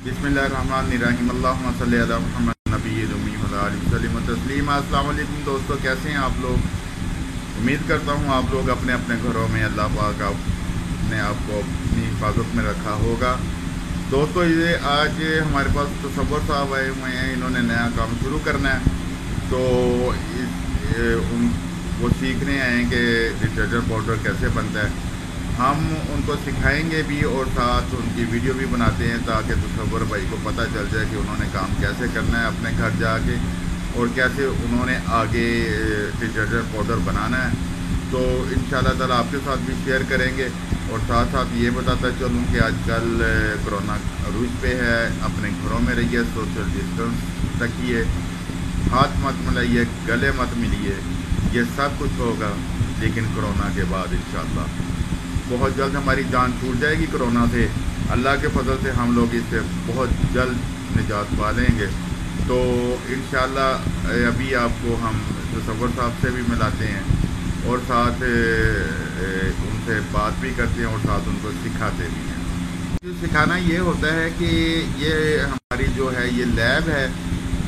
बिस्मिल्लाहिर्रहमानिर्रहीम अल्लाहुम्मा सल्ली अला मुहम्मद नबिय्यिल उम्मी व अला आलिहि वसल्लम तस्लीमा। अस्सलाम वालेकुम दोस्तों, कैसे हैं आप लोग। उम्मीद करता हूँ आप लोग अपने अपने घरों में अल्लाह पाक ने आपको अपनी हिफाजत में रखा होगा। दोस्तों, ये आज हमारे पास तसव्वुर साहब आए हुए हैं, इन्होंने नया काम शुरू करना है। तो वो सीखने आए हैं कि डिटर्जेंट पाउडर कैसे बनता है। हम उनको सिखाएंगे भी और साथ उनकी वीडियो भी बनाते हैं ताकि तसव्वुर भाई को पता चल जाए कि उन्होंने काम कैसे करना है अपने घर जाके और कैसे उन्होंने आगे डिटर्जेंट पाउडर बनाना है। तो इंशाल्लाह ताला आपके साथ भी शेयर करेंगे और साथ साथ ये बताता चलूँ कि आजकल कोरोना अरूज पे है। अपने घरों में रहिए, सोशल डिस्टेंस रखिए, हाथ मत मिलाइए, गले मत मिलिए। ये सब कुछ होगा, लेकिन कोरोना के बाद इंशाल्लाह बहुत जल्द हमारी जान छूट जाएगी कोरोना से। अल्लाह के फजल से हम लोग इससे बहुत जल्द निजात पा लेंगे। तो इंशाल्लाह अभी आपको हम तसव्वुर साहब से भी मिलाते हैं और साथ उनसे बात भी करते हैं और साथ उनको सिखाते भी हैं। सिखाना ये होता है कि ये हमारी जो है ये लैब है,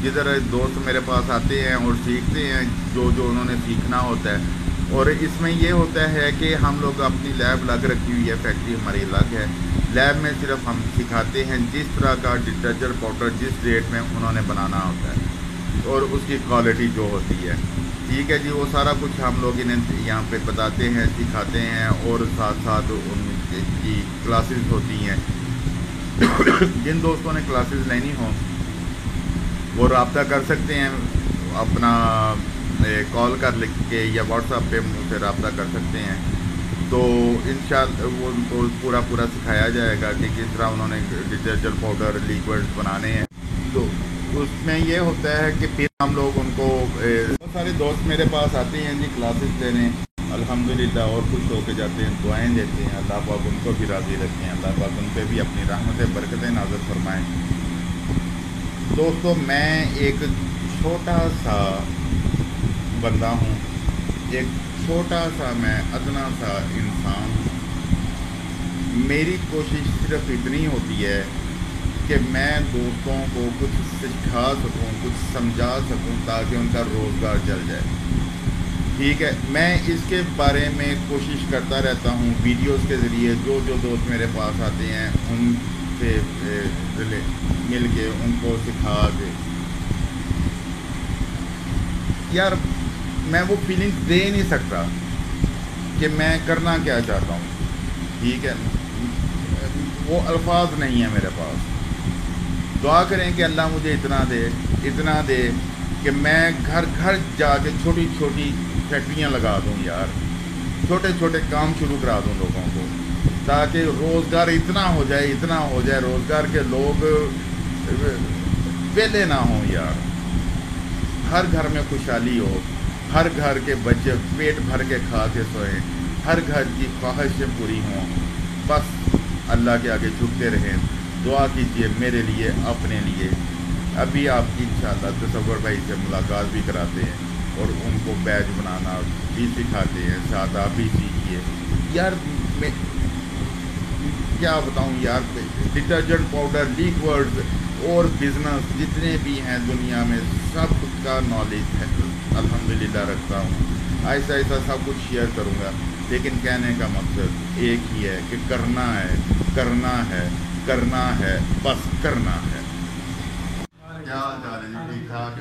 जिधर दोस्त मेरे पास आते हैं और सीखते हैं जो जो उन्होंने सीखना होता है। और इसमें ये होता है कि हम लोग अपनी लैब अलग रखी हुई है, फैक्ट्री हमारी अलग है। लैब में सिर्फ हम सिखाते हैं जिस तरह का डिटर्जेंट पाउडर जिस रेट में उन्होंने बनाना होता है और उसकी क्वालिटी जो होती है। ठीक है जी, वो सारा कुछ हम लोग इन्हें यहाँ पे बताते हैं, सिखाते हैं और साथ साथ उनकी क्लासेस होती हैं। जिन दोस्तों ने क्लासेस लेनी हो वो रब्ता कर सकते हैं, अपना कॉल कर लिख के या व्हाट्सएप पे मुझसे रब्ता कर सकते हैं। तो इंशाल्लाह वो उनको पूरा सिखाया जाएगा कि किस तरह उन्होंने डिटर्जेंट पाउडर लिक्विड्स बनाने हैं। तो उसमें ये होता है कि फिर हम लोग उनको बहुत सारे दोस्त मेरे पास आते हैं जी क्लासेस लेने, अल्हम्दुलिल्लाह, और खुश होकर जाते हैं, दुआएं देते हैं। अल्लाह पाक उनको भी राज़ी रखें, अल्लाह पाक उन पर भी अपनी रहमतें बरकतें नाज़िल फरमाएँ। दोस्तों, मैं एक छोटा सा बंदा हूँ, एक छोटा सा मैं अदना सा इंसान हूँ। मेरी कोशिश सिर्फ इतनी होती है कि मैं दोस्तों को कुछ सिखा सकूँ, कुछ समझा सकूँ ताकि उनका रोज़गार चल जाए। ठीक है, मैं इसके बारे में कोशिश करता रहता हूँ वीडियोस के ज़रिए। जो जो दोस्त मेरे पास आते हैं उनसे मिल के उनको सिखा के, यार मैं वो फीलिंग दे नहीं सकता कि मैं करना क्या चाहता हूँ। ठीक है, वो अल्फाज नहीं है मेरे पास। दुआ करें कि अल्लाह मुझे इतना दे कि मैं घर घर जाके छोटी छोटी फैक्ट्रियाँ लगा दूँ यार, छोटे छोटे काम शुरू करा दूँ लोगों को, ताकि रोज़गार इतना हो जाए रोज़गार के लोग वेले ना हों यार। हर घर में खुशहाली हो, हर घर के बच्चे पेट भर के खा के सोएं, हर घर की ख्वाहिशें पूरी हों। बस अल्लाह के आगे झुकते रहें, दुआ कीजिए मेरे लिए, अपने लिए। अभी आपकी इंशाअल्लाह तसव्वुर भाई से मुलाकात भी कराते हैं और उनको बैच बनाना भी सिखाते हैं, साथ आप भी सीखिए। यार मैं क्या बताऊं यार, डिटर्जेंट पाउडर, लिक्विड्स और बिज़नेस जितने भी हैं दुनिया में सब का नॉलेज है, अल्हम्दुलिल्लाह रखता हूँ। ऐसा ऐसा सब कुछ शेयर करूँगा, लेकिन कहने का मकसद एक ही है कि करना है, बस करना है। क्या हाल है जी, ठीक ठाक।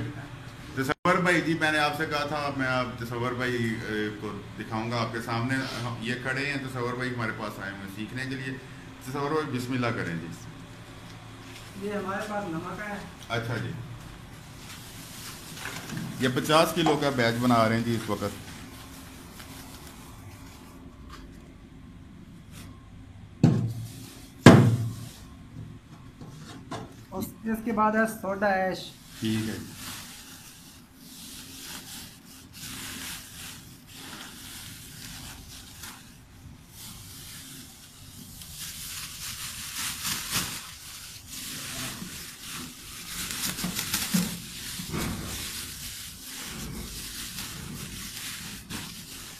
तसव्वुर भाई जी, मैंने आपसे कहा था मैं आप तसव्वुर भाई को दिखाऊंगा आपके सामने। हम ये खड़े हैं, तसव्वुर भाई हमारे पास आए हैं सीखने के लिए। तसव्वुर भाई बिस्मिल्लाह करें जी। ये हमारे पास नमक है। अच्छा जी, ये 50 किलो का बैच बना रहे हैं जी इस वक्त। इसके बाद है सोडा ऐश। ठीक है,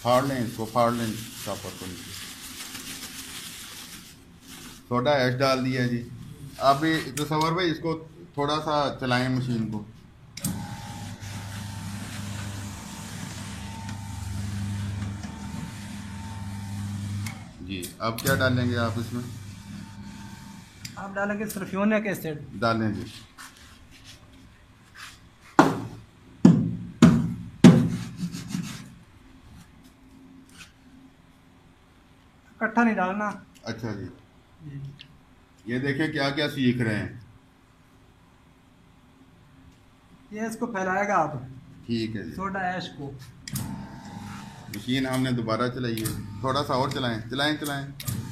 फाड़ लें इसको, फाड़ लें चापर को नीचे। सोडा ऐश डाल दिया जी। अभी तसव्वुर भाई इसको थोड़ा सा चलाएं मशीन को। जी अब क्या डालेंगे आप इसमें? आप डालेंगे सल्फ्यूरिक एसिड। डालें जी। इकट्ठा नहीं डालना। अच्छा जी। ये देखें क्या क्या सीख रहे हैं। ये इसको फैलाएगा आप ठीक है जी। सोडा ऐश को। मशीन हमने दोबारा चलाई है, थोड़ा सा और चलाएं चलाएं चलाएं,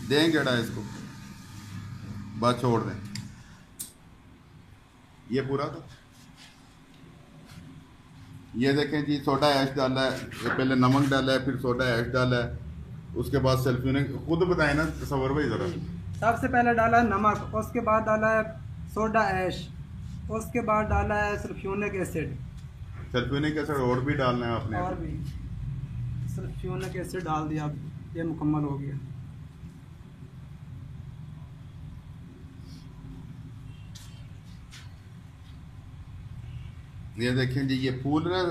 दें गेड़ा इसको, बस छोड़ दें। ये पूरा था। ये देखें जी सोडा ऐश डाला है, पहले नमक डाला है, फिर सोडा ऐश डाला है, उसके बाद सल्फ्यूरिक। खुद बताए ना तसव्वुर भाई ज़रा। सबसे पहले डाला है नमक, उसके बाद डाला है सोडा ऐश, उसके बाद डाला है सल्फ्यूरिक एसिड। सल्फ्यूरिक एसिड और भी डालना है आपने? और भी सल्फ्यूरिक एसिड डाल दिया। अब ये मुकम्मल हो गया। ये देखें जी, ये फूल रहा है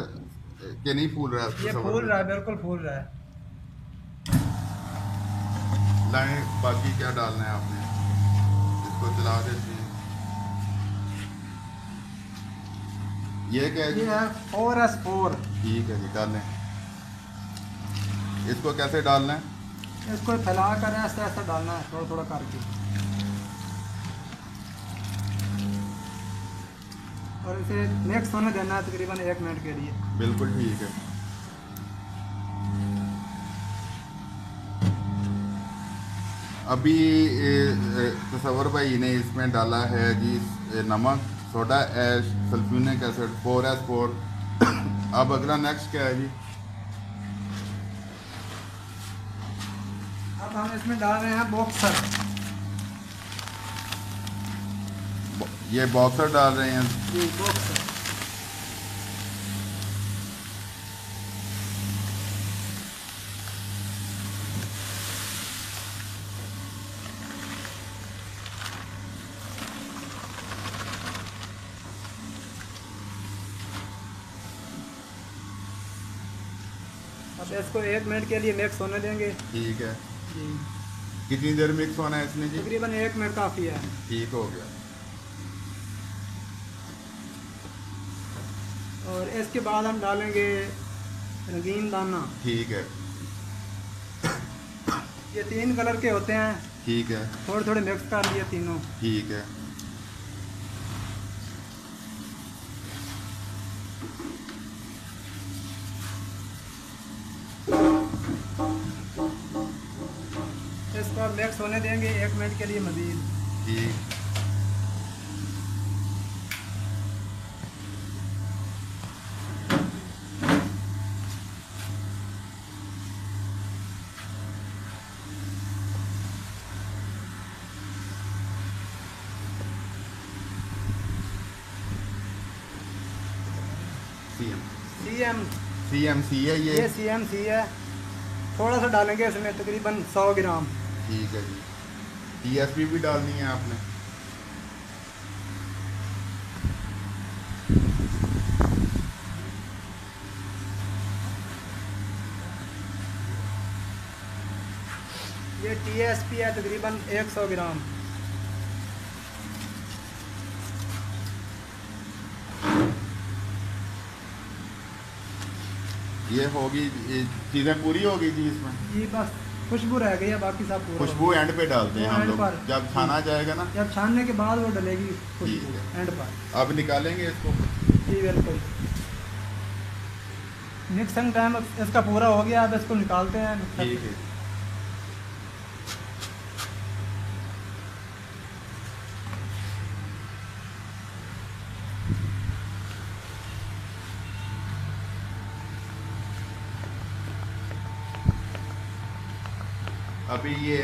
कि नहीं फूल रहा है? ये फूल रहा है, बिल्कुल फूल रहा है। लाएं बाकी क्या डालना है आपने? इसको चला देते हैं। ये क्या है जी? ये है 4S4। ठीक है जी, डालें। इसको कैसे डालना है? इसको फैला कर ऐसा ऐसा डालना है, थोड़ा थोड़ा करके। और इसे मिक्स होने देना है तकरीबन 1 मिनट के लिए। बिल्कुल ठीक है। अभी तसव्वुर भाई ने इसमें डाला है जी नमक, soda ash, sulphuric acid 4S4। अब अगला नेक्स्ट क्या है जी? अब हम इसमें डाल रहे हैं बॉक्सर। ये बॉक्सर डाल रहे हैं जी बॉक्सर। अब इसको 1 मिनट के लिए मिक्स होने देंगे। ठीक है। जी कितनी देर मिक्स होना है इसमें जी? तकरीबन 1 मिनट काफ़ी है। ठीक हो गया। और इसके बाद हम डालेंगे रंगीन दाना। ठीक है। ये 3 कलर के होते हैं। ठीक है। थोड़े थोड़े मिक्स कर लिए तीनों। ठीक है। इसको अब मिक्स होने देंगे 1 मिनट के लिए मज़ीद। ठीक। CMC है ये CMC है। थोड़ा सा डालेंगे इसमें तकरीबन 100 ग्राम। ठीक है जी। TSP भी डालनी है आपने? ये TSP है तकरीबन 100 ग्राम। ये होगी, चीज़ें पूरी होगी जी इसमें? ये बस खुशबू रह गई है, बाकी सब पूरा। खुशबू एंड पे डालते हैं हम एंड लोग, पर। जब छाना जाएगा ना। जब छानने के बाद वो डलेगी ठीक खुशबू है। एंड पर। अब निकालेंगे इसको। जी बिल्कुल। मिक्सिंग टाइम इसका पूरा हो गया, अब इसको निकालते हैं। ठीक है। अभी ये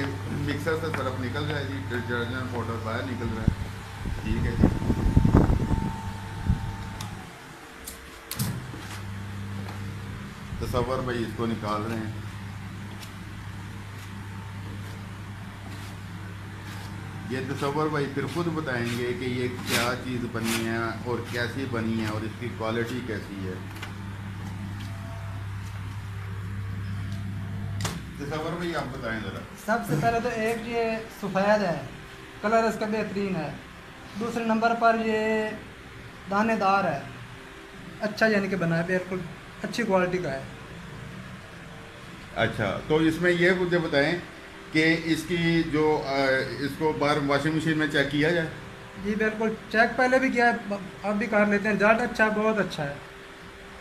मिक्सर से सरफ निकल रहा है जी, डिटर्जेंट पाउडर बाहर निकल रहा है। ठीक है जी। तसव्वुर भाई इसको निकाल रहे हैं। ये तसव्वुर भाई फिर खुद बताएंगे कि ये क्या चीज़ बनी है और कैसी बनी है और इसकी क्वालिटी कैसी है। तसव्वुर भाई आप बताएं ज़रा। सबसे पहले तो एक ये सफ़ेद है, कलर इसका बेहतरीन है। दूसरे नंबर पर ये दानेदार है, अच्छा यानी कि बना है, बिल्कुल अच्छी क्वालिटी का है। अच्छा, तो इसमें ये मुझे बताएं कि इसकी जो इसको बाहर वॉशिंग मशीन में चेक किया जाए। जी बिल्कुल, चेक पहले भी किया है, अब भी कर लेते हैं। रिजल्ट अच्छा, बहुत अच्छा है।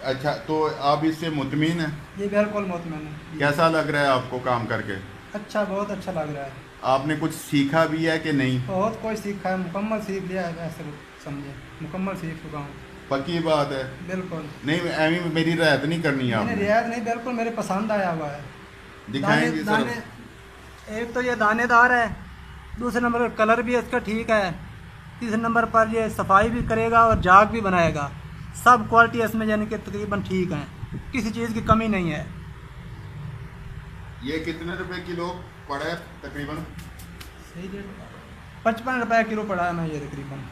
अच्छा, तो आप इससे मुतमिन हैं? जी बिल्कुल मुतमिन है। कैसा लग रहा है आपको काम करके? अच्छा, बहुत अच्छा लग रहा है। आपने कुछ सीखा भी है कि नहीं? बहुत कुछ सीखा है, मुकम्मल सीख लिया है, ऐसे समझे मुकम्मल सीख चुका हूँ। पक्की बात है? बिल्कुल नहीं, एवी मेरी रियायत नहीं करनी है मैंने आपने। रियायत नहीं, बिल्कुल मेरे पसंद आया हुआ है। दिखाएंगे दाने, एक तो ये दानेदार है, दूसरे नंबर पर कलर भी इसका ठीक है, तीसरे नंबर पर ये सफाई भी करेगा और जाग भी बनाएगा। सब क्वालिटी इसमें यानी कि तकरीबन ठीक है, किसी चीज़ की कमी नहीं है। ये कितने रुपए किलो पड़ा है तकरीबन? सही रेट 55 रुपये किलो पड़ा है मैं ये तकरीबन।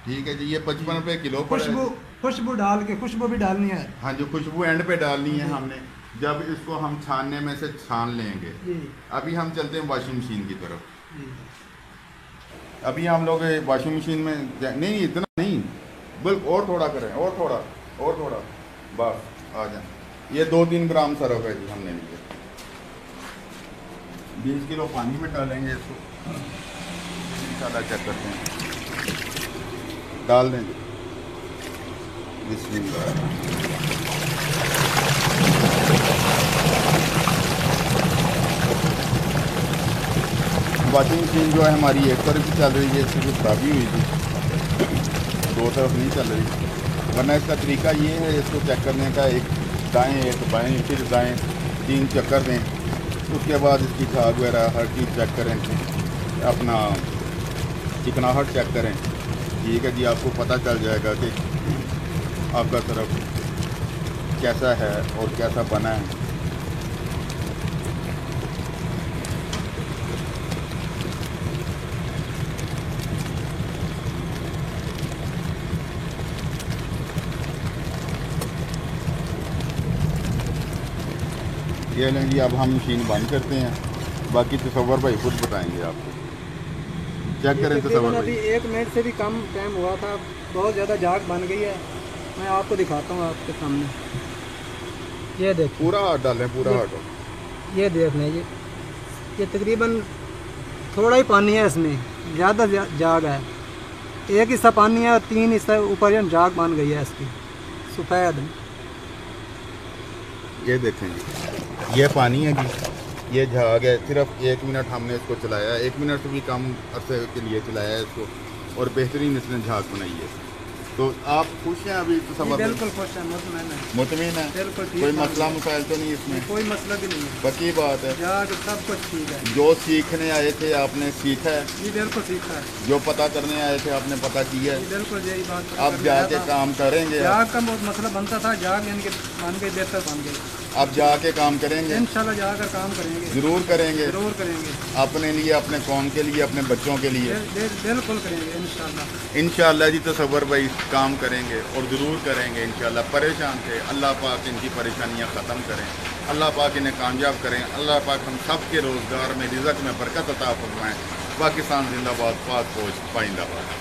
ठीक है जी, ये 55 रुपए किलो पड़ा है। खुशबू डाल के, खुशबू भी डालनी है। हाँ, जो खुशबू एंड पे डालनी है हमने, जब इसको हम छानने में से छान लेंगे। जी। अभी हम चलते हैं वॉशिंग मशीन की तरफ। जी। अभी हम लोग वॉशिंग मशीन में नहीं, इतना नहीं, बिल्कुल और थोड़ा करें, और थोड़ा बस आ जाए। ये 2-3 ग्राम सरफ है जी हमने लिए। 20 किलो पानी में डालेंगे इसको, इंशाल्लाह चेक करते हैं। डाल दें जी, बिस्मिल्लाह। वॉशिंग मशीन जो है हमारी एक तरफ ही चल रही है, इसकी कुछ खराबी हुई थी, दो तरफ नहीं चल रही। वरना इसका तरीका ये है, इसको चेक करने का, एक दाएं एक बाएं फिर दाएं 3 चक्कर दें, उसके बाद इसकी झाग वगैरह हर चीज़ चेक करें, अपना चिकनाहट चेक करें। ठीक है जी, आपको पता चल जाएगा कि आपका तरफ कैसा है और कैसा बना है। ये लें जी, अब हम मशीन बंद करते हैं, बाकी तसव्वुर भाई खुद बताएंगे आपको। चेक करें तसव्वुर अभी भाई। 1 मिनट से भी कम टाइम हुआ था, बहुत ज़्यादा जाग बन गई है। मैं आपको दिखाता हूँ आपके सामने, ये देख, पूरा हाथ डालें, पूरा हाथ। ये देख लें, ये तकरीबन थोड़ा ही पानी है इसमें, ज़्यादा जाग है। एक हिस्सा पानी है और 3 हिस्सा ऊपर जाग बन गई है इसकी सफ़ेद। ये देखें जी, ये पानी है जी, ये झाग है। सिर्फ 1 मिनट हमने इसको चलाया, 1 मिनट से भी कम अरसे के लिए चलाया है इसको, और बेहतरीन इसने झाग बनाई है। तो आप खुश हैं अभी? तो सब बिल्कुल खुश है, मुतमिन है, बिल्कुल कोई मसला मसाइल तो नहीं इसमें? कोई मसला भी नहीं है, पक्की बात है। जाग सब कुछ ठीक है। जो सीखने आए थे आपने सीखा है? जी बिल्कुल सीखा है। जो पता करने आए थे आपने पता किया है? बिल्कुल यही बात। अब जाके काम करेंगे? जाग का बहुत मसला बनता था, जाग यानी कि बन गई, बेहतर बन गई। अब जाके काम करेंगे? इंशाल्लाह जाकर काम करेंगे, जरूर करेंगे, जरूर करेंगे, अपने लिए, अपने कौम के लिए, अपने बच्चों के लिए। बिल्कुल करेंगे इंशाल्लाह जी। तसव्वुर भाई काम करेंगे और ज़रूर करेंगे इंशाल्लाह। परेशान थे, अल्लाह पाक इनकी परेशानियां ख़त्म करें, अल्लाह पाक इन्हें कामयाब करें, अल्लाह पाक हम सब के रोज़गार में, रिज़्क़ में बरकत अता फरमाएं। पाकिस्तान जिंदाबाद, पाक फौज पाइंदाबाद।